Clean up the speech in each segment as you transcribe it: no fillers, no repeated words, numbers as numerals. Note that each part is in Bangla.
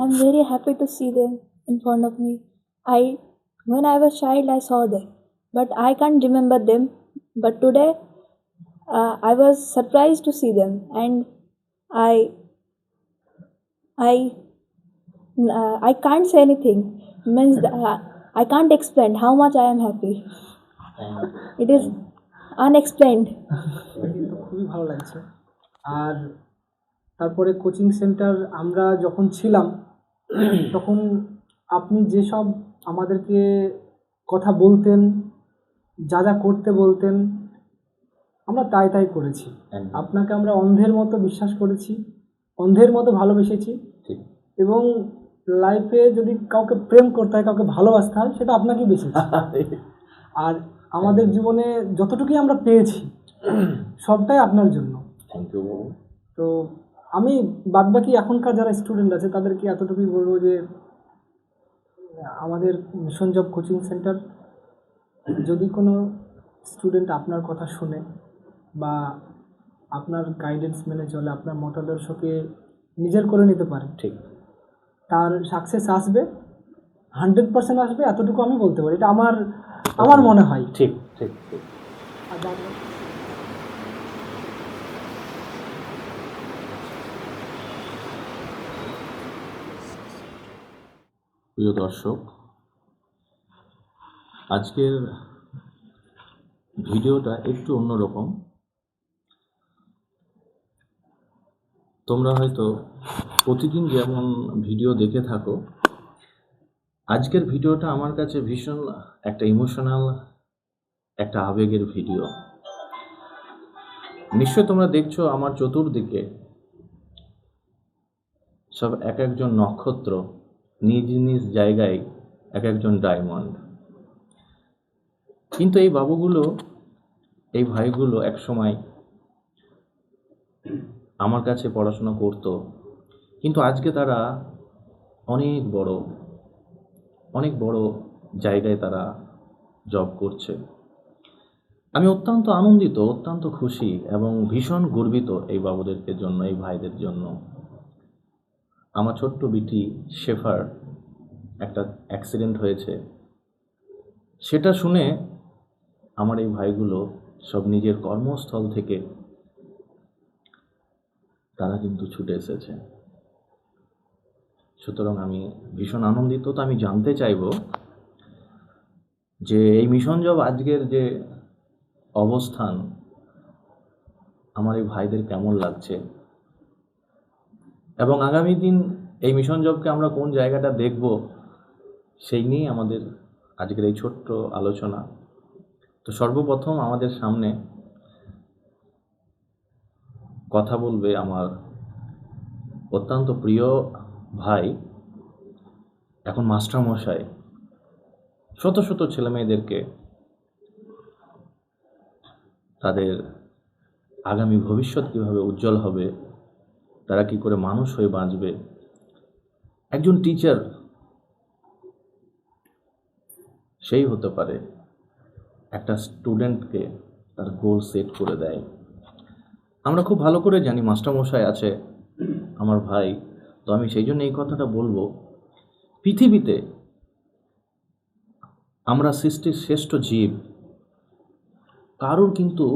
I'm very happy to see them in front of me. When I was child, I saw them, but I can't remember them. But today, I was surprised to see them, and I, I, I can't say anything. Means I can't explain how much I am happy. It is unexplained. কিন্তু খুবই ভালো লাগছে। আর তারপরে কোচিং সেন্টার আমরা যখন ছিলাম তখন আপনি যেসব আমাদেরকে কথা বলতেন, যা যা করতে বলতেন, আমরা তাই তাই করেছি। আপনাকে আমরা অন্ধের মতো বিশ্বাস করেছি, অন্ধের মতো ভালোবেসেছি, এবং লাইফে যদি কাউকে প্রেম করতে হয়, কাউকে ভালোবাসতে হয়, সেটা আপনাকেই বেশিছি। আর আমাদের জীবনে যতটুকুই আমরা পেয়েছি সবটাই আপনার জন্য। Thank you. তো আমি বাদবাকি এখনকার যারা স্টুডেন্ট আছে তাদেরকে এতটুকুই বলবো যে আমাদের মিশন জব কোচিং সেন্টার, যদি কোনো স্টুডেন্ট আপনার কথা শুনে বা আপনার গাইডেন্স মেনে চলে, আপনার মতাদর্শকে নিজের করে নিতে পারে, ঠিক, তার সাকসেস আসবে, 100% আসবে, এতটুকু আমি বলতে পারি। এটা আমার মনে হয়। ঠিক ঠিক ঠিক। প্রিয় দর্শক, আজকের ভিডিওটা একটু অন্যরকম। তোমরা হয়তো প্রতিদিন যেমন ভিডিও দেখে থাকো, আজকের ভিডিওটা আমার কাছে ভীষণ একটা ইমোশনাল, একটা আবেগের ভিডিও। নিশ্চয় তোমরা দেখছো আমার চতুর্দিকে সব এক একজন নক্ষত্র, নিজ নিজ জায়গায় এক একজন ডায়মন্ড। কিন্তু এই বাবুগুলো, এই ভাইগুলো একসময় আমার কাছে পড়াশোনা করতো, কিন্তু আজকে তারা অনেক বড় জায়গায় তারা জব করছে। আমি অত্যন্ত আনন্দিত, অত্যন্ত খুশি এবং ভীষণ গর্বিত এই বাবুদেরকে জন্য, এই ভাইদের জন্য। আমার ছোট্ট বিটি শেফার একটা অ্যাক্সিডেন্ট হয়েছে, সেটা শুনে আমার এই ভাইগুলো সব নিজের কর্মস্থল থেকে তারা কিন্তু ছুটে এসেছে। সুতরাং আমি ভীষণ আনন্দিত। তো আমি জানতে চাইব যে এই মিশন জব আজকের যে অবস্থান, আমার এই ভাইদের কেমন লাগছে, এবং আগামী দিন এই মিশন জবকে আমরা কোন জায়গাটা দেখব, সেই নিয়েই আমাদের আজকের এই ছোট্ট আলোচনা। তো সর্বপ্রথম আমাদের সামনে কথা বলবে আমার অত্যন্ত প্রিয় ভাই, এখন মাস্টারমশাই, শত শত ছেলেমেয়েদেরকে তাদের আগামী ভবিষ্যৎ কীভাবে উজ্জ্বল হবে, তারা কি করে মানুষ হয়ে বাঁচবে, একজন টিচার সেই হতে পারে একটা স্টুডেন্টকে তার গোল সেট করে দেয়। আমরা খুব ভালো করে জানি মাস্টারমশাই আছে আমার ভাই। তো আমি সেই জন্য এই কথাটা বলবো, পৃথিবীতে আমরা সৃষ্টির শ্রেষ্ঠ জীব, কারোর কিন্তু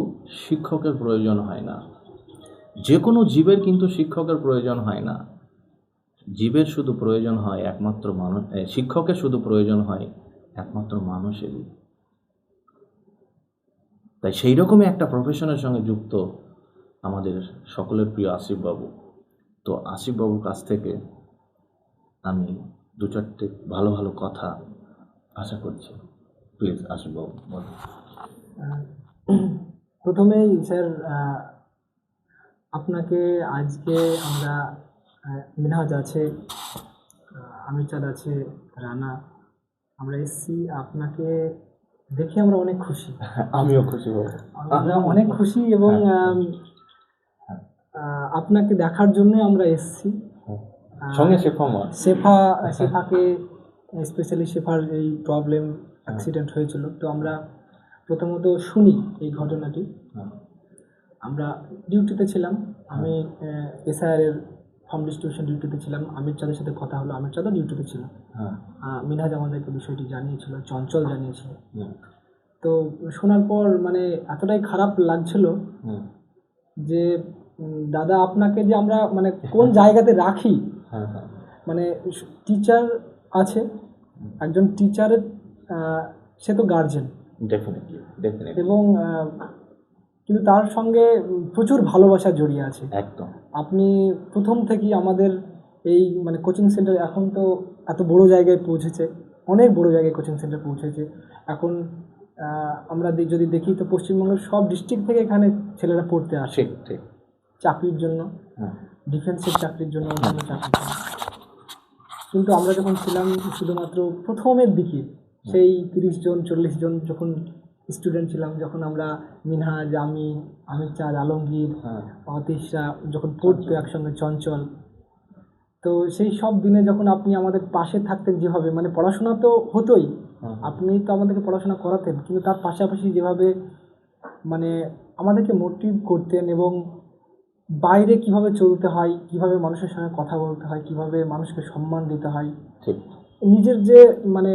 শিক্ষকের প্রয়োজন হয় না। যে কোনো জীবের কিন্তু শিক্ষকের প্রয়োজন হয় না। জীবের শুধু প্রয়োজন হয় একমাত্র মানুষ, শিক্ষকের শুধু প্রয়োজন হয় একমাত্র মানুষেরই। তাই সেই রকমই একটা প্রফেশনের সঙ্গে যুক্ত আমাদের সকলের প্রিয় আসিফ বাবু। তো আসিফ বাবুর কাছ থেকে আমি দু চারটে ভালো ভালো কথা আশা করছি। প্লিজ আসিফ বাবু বলুন। প্রথমেই স্যার, আপনাকে আজকে আমরা, মিনহাজ আছে, আমিরচাঁদ আছে, রানা, আমরা এসছি আপনাকে দেখে আমরা অনেক খুশি। আমিও খুশি বাবু, আমরা অনেক খুশি, এবং আপনাকে দেখার জন্য আমরা এসছি। সঙ্গে শেফাকে স্পেশালি শেফার এই প্রবলেম, অ্যাক্সিডেন্ট হয়েছিল, তো আমরা প্রথমত শুনি এই ঘটনাটি। আমরা ডিউটিতে ছিলাম, আমি এসআইআরের ফর্ম ডিস্ট্রিবিউশন ডিউটিতে ছিলাম, আমির চাঁদের সাথে কথা হলো, আমির চাঁদও ডিউটিতে ছিল। হ্যাঁ। মিনহাজ আমাদেরকে বিষয়টি জানিয়েছিল, চঞ্চল জানিয়েছিল। হুম। তো শোনার পর মানে এতটাই খারাপ লাগছিল হুম। যে দাদা আপনাকে যে আমরা মানে কোন জায়গাতে রাখি, হ্যাঁ হ্যাঁ মানে টিচার আছে, একজন টিচারের সে তো গার্জেন ডেফিনেটলি ডেফিনেটলি এবং কিন্তু তার সঙ্গে প্রচুর ভালোবাসা জড়িয়ে আছে। একদম। আপনি প্রথম থেকেই আমাদের এই মানে কোচিং সেন্টার এখন তো এত বড় জায়গায় পৌঁছেছে, অনেক বড় জায়গায় কোচিং সেন্টার পৌঁছেছে। এখন আমরা যদি দেখি তো পশ্চিমবঙ্গের সব ডিস্ট্রিক্ট থেকে এখানে ছেলেরা পড়তে আসে, ঠিক ঠিক। চাকরির জন্য, হ্যাঁ ডিফেন্সের চাকরির জন্য, অন্যান্য চাকরির জন্য। কিন্তু আমরা যখন ছিলাম শুধুমাত্র প্রথমের দিকে, সেই 30 জন 40 জন যখন স্টুডেন্ট ছিলাম, যখন আমরা মিনহাজ, আমি, আমির চাঁদ, আলমগীর, হ্যাঁ অতীশরা যখন পড়তো একসঙ্গে, চঞ্চল, তো সেই সব দিনে যখন আপনি আমাদের পাশে থাকতেন যেভাবে, মানে পড়াশোনা তো হতোই, আপনি তো আমাদেরকে পড়াশোনা করাতেন, কিন্তু তার পাশাপাশি যেভাবে মানে আমাদেরকে মোটিভ করতেন এবং বাইরে কিভাবে চলতে হয়, কিভাবে মানুষের সঙ্গে কথা বলতে হয়, কিভাবে মানুষকে সম্মান দিতে হয়, ঠিক। নিজের যে মানে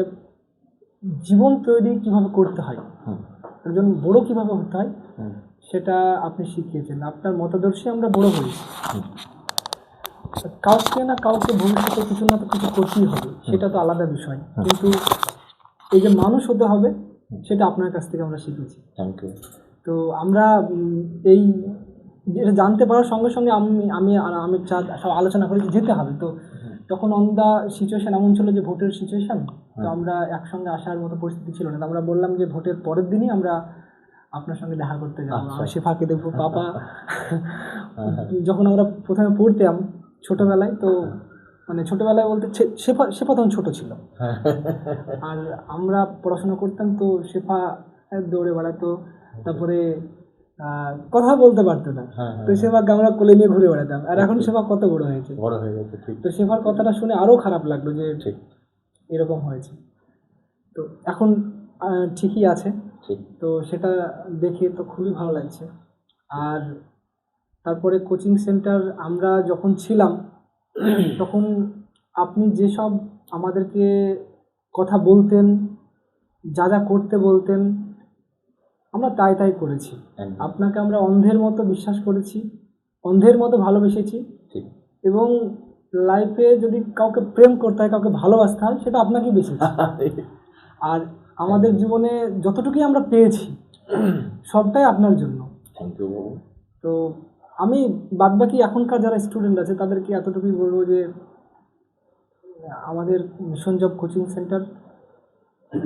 জীবন তৈরি কিভাবে করতে হয়, হুম একজন বড় কিভাবে হতে হয়, হুম সেটা আপনি শিখিয়েছেন। আপনার মতাদর্শে আমরা বড় হই। হুম। কাউকে না কাউকে ভবিষ্যতে কিছু না কিছু করতেই হবে, সেটা তো আলাদা বিষয়, কিন্তু এই যে মানুষ হতে হবে সেটা আপনার কাছ থেকে আমরা শিখেছি। Thank you. তো আমরা এই যেটা জানতে পারার সঙ্গে সঙ্গে আমি আর আমির চাঁদ সব আলোচনা করে যেতে হবে। তো তখন অন দ্য সিচুয়েশান এমন ছিল যে ভোটের সিচুয়েশান, তো আমরা একসঙ্গে আসার মতো পরিস্থিতি ছিল না। তো আমরা বললাম যে ভোটের পরের দিনই আমরা আপনার সঙ্গে দেখা করতে যাবো, আমরা শেফাকে দেখবো। পাপা যখন আমরা প্রথমে পড়তাম ছোটোবেলায়, তো মানে ছোটোবেলায় বলতে শেফা তখন ছোটো ছিল, আর আমরা পড়াশোনা করতাম, তো শেফা দৌড়ে বেড়াতো, তারপরে কথা বলতে পারতো না, তো শেফাকে আমরা কোলে নিয়ে ঘুরে বেড়াতাম। আর এখন শেফা কত বড় হয়েছে, বড় হয়ে গেছে। ঠিক। তো শেফার কথাটা শুনে আরও খারাপ লাগলো যে ঠিক। এরকম হয়েছে। তো এখন ঠিকই আছে, ঠিক। তো সেটা দেখে তো খুবই ভালো লাগছে। আর তারপরে কোচিং সেন্টার আমরা যখন ছিলাম তখন আপনি যেসব আমাদেরকে কথা বলতেন, যা যা করতে বলতেন, আমরা তাই তাই করেছি। একদম। আপনাকে আমরা অন্ধের মতো বিশ্বাস করেছি, অন্ধের মতো ভালোবেসেছি, ঠিক। এবং লাইফে যদি কাউকে প্রেম করতে হয়, কাউকে ভালোবাসতে হয়, সেটা আপনাকেই বেশিছি। আর আমাদের জীবনে যতটুকুই আমরা পেয়েছি সবটাই আপনার জন্য। Thank you. তো আমি বাদবাকি এখনকার যারা স্টুডেন্ট আছে তাদেরকে এতটুকুই বলবো যে আমাদের মিশন জব কোচিং সেন্টার,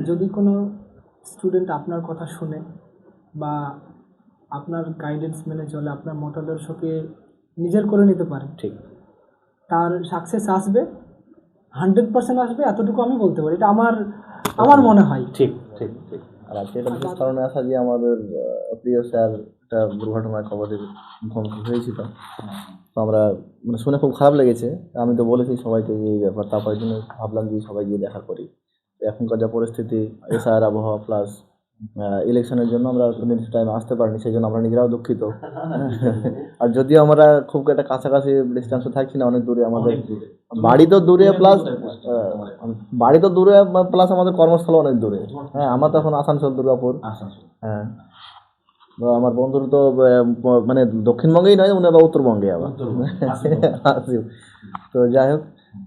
যদি কোনো স্টুডেন্ট আপনার কথা শুনে বা আপনার গাইডেন্স মেনে চলে, আপনার মতাদর্শকে নিজের করে নিতে পারে, ঠিক, তার সাকসেস আসবে, 100% আসবে, এতটুকু আমি বলতে পারি। এটা আমার মনে হয়। ঠিক ঠিক ঠিক। আর আজকে একটা বিশেষ কারণে আসা যে আমাদের প্রিয় স্যার একটা দুর্ঘটনায় কবরের মুখোমুখি হয়েছিল, তো আমরা মানে শুনে খুব খারাপ লেগেছে। আমি তো বলেছি সবাইকে এই ব্যাপার, তারপরে জন্য ভাবলাম যে সবাই গিয়ে দেখা করি। তো এখনকার যা পরিস্থিতি, এসআর আবহাওয়া প্লাস ইলেকশনের জন্য আমরা নির্দিষ্ট টাইমে আসতে পারিনি, সেই জন্য আমরা নিজেরাও দুঃখিত। আর যদিও আমরা খুব একটা কাছাকাছি ডিস্টেন্সে থাকছি না, অনেক দূরে, আমাদের বাড়ি তো দূরে প্লাস আমাদের কর্মস্থল অনেক দূরে। হ্যাঁ, আমার তো এখন আসানসোল, দুর্গাপুর। হ্যাঁ, আমার বন্ধুর তো মানে দক্ষিণবঙ্গেই নয়, উনি আবার উত্তরবঙ্গে আবার। তো যাই হোক,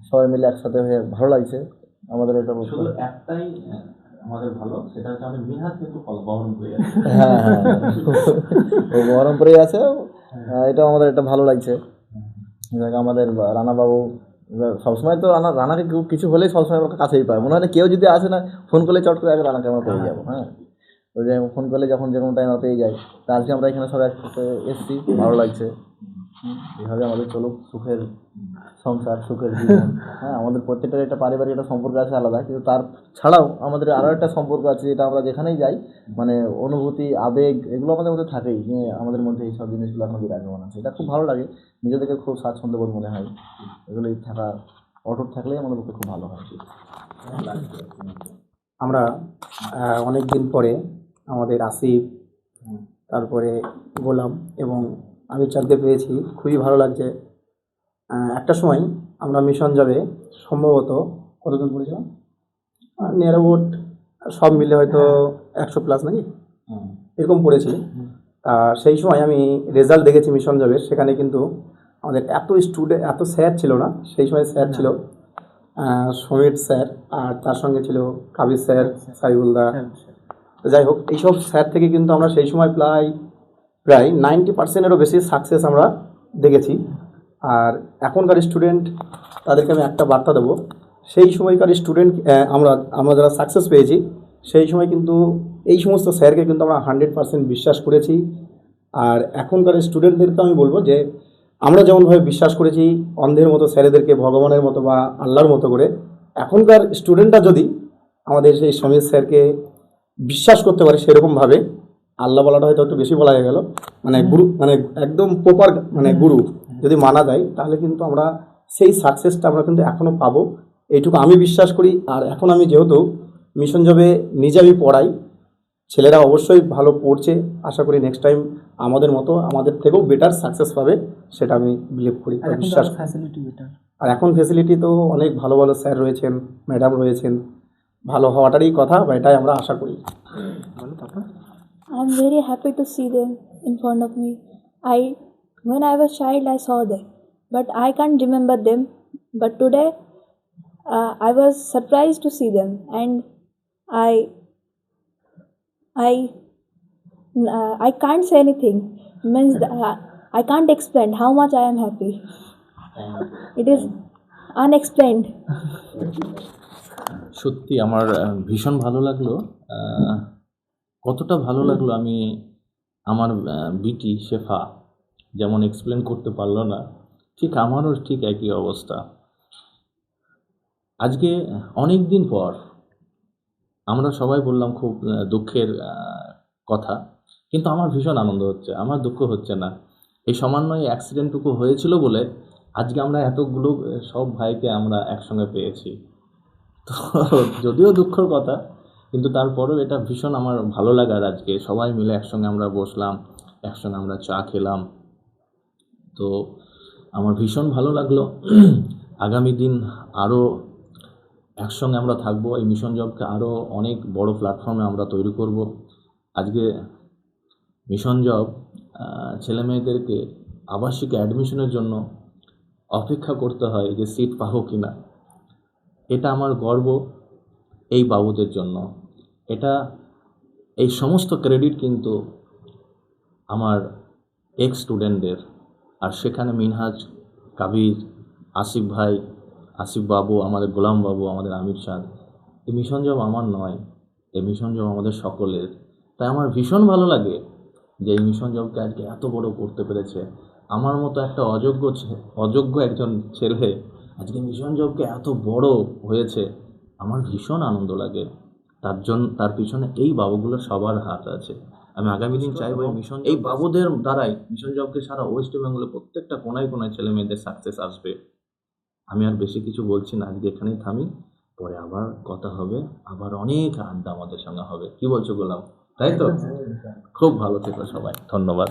সবাই মিলে একসাথে হয়ে ভালো লাগছে আমাদের। এটা শুধু একটাই আমাদের ভালো, সেটা হচ্ছে আমাদের মিনহাজ কিন্তু বহরমপুরে আছে। হ্যাঁ হ্যাঁ, ও বহরমপুরেই আছে। এটা আমাদের এটা ভালো লাগছে। আমাদের রানাবাবু সবসময় তো রানাকে কিছু হলেই সবসময় আমার কাছেই পায়, মনে হয় কেউ যদি আসে না, ফোন করলে চট করে আগে রানাকে আমরা পেয়ে যাবো। হ্যাঁ, ওই যে ফোন করলে যখন যে কোনো টাইম পেয়ে যাই। তা আজকে আমরা এখানে সবাই একসাথে এসেছি, ভালো লাগছে। এভাবে আমাদের চলুক সুখের সংসার, সুখের জীবন। হ্যাঁ, আমাদের প্রত্যেকটার একটা পারিবারিক একটা সম্পর্ক আছে আলাদা, কিন্তু তার ছাড়াও আমাদের আরও একটা সম্পর্ক আছে, যেটা আমরা যেখানেই যাই মানে অনুভূতি, আবেগ, এগুলো আমাদের মধ্যে থাকেই। আমাদের মধ্যে এই সব জিনিসগুলো এখন বিরাজমান আছে, এটা খুব ভালো লাগে। নিজেদেরকে খুব স্বাচ্ছন্দ্যবোধ মনে হয়। এগুলোই থাকা, অটুট থাকলেই আমাদের পক্ষে খুব ভালো হয়। আমরা অনেক দিন পরে আমাদের আসিফ, তারপরে গোলাম এবং আমির চাঁদকে পেয়েছি, খুবই ভালো লাগছে। একটা সময় আমরা মিশন যাবে সম্ভবত কতজন পড়েছিলাম, নিয়ার অ্যাবাউট সব মিলে হয়তো 100+ নাকি এরকম পড়েছি। সেই সময় আমি রেজাল্ট দেখেছি মিশন জবের, সেখানে কিন্তু আমাদের এত স্টুডেন্ট এত স্যার ছিল না। সেই সময় স্যার ছিল সমীর স্যার, আর তার সঙ্গে ছিল কাবির স্যার, সাইবুলদা। তো যাই হোক, এইসব স্যার থেকে কিন্তু আমরা সেই সময় প্রায় 90%-এরও বেশি সাকসেস আমরা দেখেছি। আর এখনকার স্টুডেন্ট তাদেরকে আমি একটা বার্তা দেবো, সেই সময়কার স্টুডেন্ট আমরা যারা সাকসেস পেয়েছি সেই সময় কিন্তু এই সমস্ত স্যারকে কিন্তু আমরা 100% বিশ্বাস করেছি। আর এখনকার স্টুডেন্টদেরকে আমি বলবো যে আমরা যেমনভাবে বিশ্বাস করেছি অন্ধের মতো স্যারেদেরকে, ভগবানের মতো বা আল্লাহর মতো করে, এখনকার স্টুডেন্টরা যদি আমাদের সেই সমীর স্যারকে বিশ্বাস করতে পারে সেরকমভাবে, আল্লাহ বলাটা হয়তো একটু বেশি বলা হয়ে গেল, মানে গুরু, মানে একদম প্রপার মানে গুরু যদি মানা যায়, তাহলে কিন্তু আমরা সেই সাকসেসটা আমরা কিন্তু এখনও পাবো, এইটুকু আমি বিশ্বাস করি। আর এখন আমি যেহেতু মিশন জবে নিজে আমি পড়াই, ছেলেরা অবশ্যই ভালো পড়ছে, আশা করি নেক্সট টাইম আমাদের মতো আমাদের থেকেও বেটার সাকসেস পাবে, সেটা আমি বিলিভ করি, বিশ্বাস করি। Facility better. আর এখন ফেসিলিটি তো অনেক ভালো ভালো স্যার রয়েছেন, ম্যাডাম রয়েছেন, ভালো হওয়াটারই কথা, বা এটাই আমরা আশা করি। বলো তারপর। I'm very happy to see them in front of me. When I was child, I saw them, but I can't remember them. But today, I was surprised to see them, and I, I can't say anything. Means I can't explain how much I am happy. It is unexplained. সত্যি আমার ভীষণ ভালো লাগলো। কতটা ভালো লাগলো আমি আমার বিটি শেফা যেমন এক্সপ্লেন করতে পারলো না, ঠিক আমারও ঠিক একই অবস্থা। আজকে অনেক দিন পর আমরা সবাই বললাম খুব দুঃখের কথা, কিন্তু আমার ভীষণ আনন্দ হচ্ছে, আমার দুঃখ হচ্ছে না। এই সামান্য অ্যাক্সিডেন্টটুকু হয়েছিল বলে আজকে আমরা এতগুলো সব ভাইকে আমরা একসঙ্গে পেয়েছি। তো যদিও দুঃখের কথা, কিন্তু তারপরেও এটা ভীষণ আমার ভালো লাগার। আজকে সবাই মিলে একসঙ্গে আমরা বসলাম, একসঙ্গে আমরা চা খেলাম, তো আমার ভীষণ ভালো লাগলো। আগামী দিন আরও একসঙ্গে আমরা থাকবো, এই মিশন জবকে আরও অনেক বড় প্ল্যাটফর্মে আমরা তৈরি করব। আজকে মিশন জব ছেলেমেয়েদেরকে আবাসিক অ্যাডমিশনের জন্য অপেক্ষা করতে হয় যে সিট পাবো কি না। এটা আমার গর্ব এই বাবুদের জন্য। এই সমস্ত ক্রেডিট কিন্তু আমার এক্স স্টুডেন্টদের। আর সেখানে মিনহাজ, কাবির, আসিফ ভাই, আসিফ বাবু, আমাদের গোলাম বাবু, আমাদের আমির শাহ। এই মিশন জব আমার নয়, এই মিশন জব আমাদের সকলের। তাই আমার ভীষণ ভালো লাগে যে এই মিশন জবকে আজকে এত বড় করতে পেরেছে। আমার মতো একটা অযোগ্য একজন ছেলে আজকে মিশন জবকে এত বড় হয়েছে, আমার ভীষণ আনন্দ লাগে। তার পিছনে এই বাবুগুলো সবার হাত আছে। আমি আগামী দিন চাইবো এই বাবুদের দ্বারাই মিশন জবকে সারা ওয়েস্ট বেঙ্গলে প্রত্যেকটা কোনায় কোনায় ছেলে মেয়েদের সাকসেস আসবে। আমি আর বেশি কিছু বলছি না, আজকে এখানেই থামি, পরে আবার কথা হবে, আবার অনেক আড্ডা আমাদের সঙ্গে হবে। কি বলছো গোলাম? তাই তো? খুব ভালো থেকো সবাই, ধন্যবাদ।